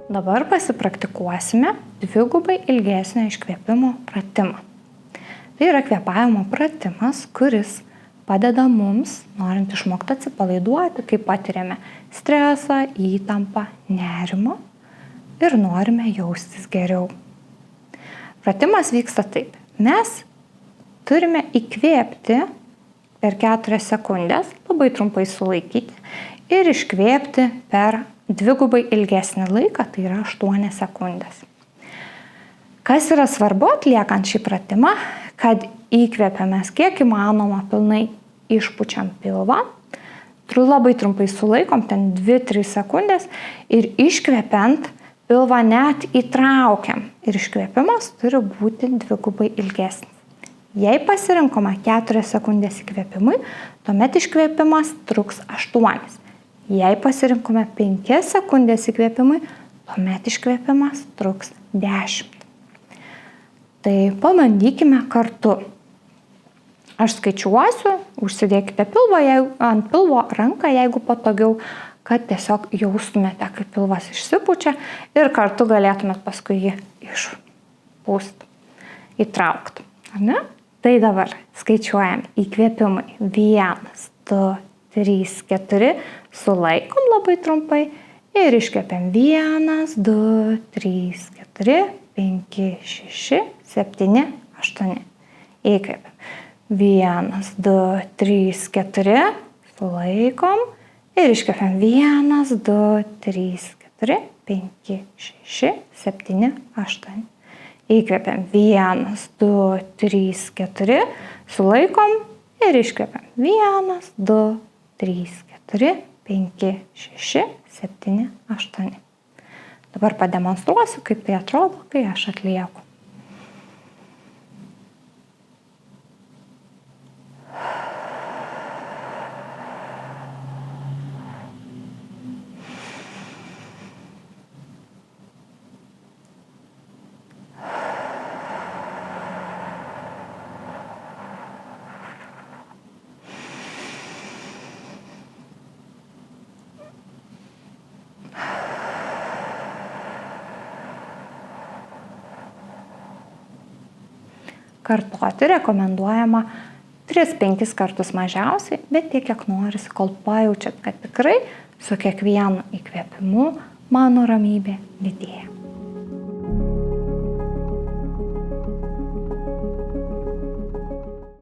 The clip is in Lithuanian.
Dabar pasipraktikuosime dvigubai ilgesnio iškvėpimo pratimą. Tai yra kvėpavimo pratimas, kuris padeda mums, norint išmokti atsipalaiduoti, kai patiriame stresą, įtampą, nerimą ir norime jaustis geriau. Pratimas vyksta taip. Mes turime įkvėpti per 4 sekundės, labai trumpai sulaikyti ir iškvėpti per dvigubai ilgesnį laiką, tai yra 8 sekundės. Kas yra svarbu atliekant šį pratimą, kad įkvėpiamės kiek įmanoma pilnai išpučiam pilvą, labai trumpai sulaikom, ten 2-3 sekundės ir iškvėpiant pilvą net įtraukiam ir iškvėpimas turi būti dvigubai ilgesnis. Jei pasirinkome 4 sekundės įkvėpimui, tuomet iškvėpimas truks 8. Jei pasirinkome 5 sekundės įkvėpimui, tuomet iškvėpimas truks 10. Tai pabandykime kartu. Aš skaičiuosiu, užsidėkite ant pilvo ranką, jeigu patogiau, kad tiesiog jaustumėte, kaip pilvas išsipučia ir kartu galėtumėt paskui jį išpūsti, įtraukti. Ar ne? Tai dabar skaičiuojam įkvėpimai 1, 2, 3, 4, sulaikom labai trumpai ir iškvėpiam 1, 2, 3, 4, 5, 6, 7, 8. Įkvėpiam 1, 2, 3, 4, sulaikom ir iškvėpiam 1, 2, 3, 4, 5, 6, 7, 8. Įkvėpiam 1, 2, 3, 4, sulaikom ir iškvėpiam 1, 2, 3, 4, 5, 6, 7, 8. Dabar pademonstruosiu, kaip tai atrodo, kai aš atlieku. Kartoti rekomenduojama 3-5 kartus mažiausiai, bet tiek, kiek norisi, kol pajaučiat, kad tikrai su kiekvienu įkvėpimu mano ramybė didėja.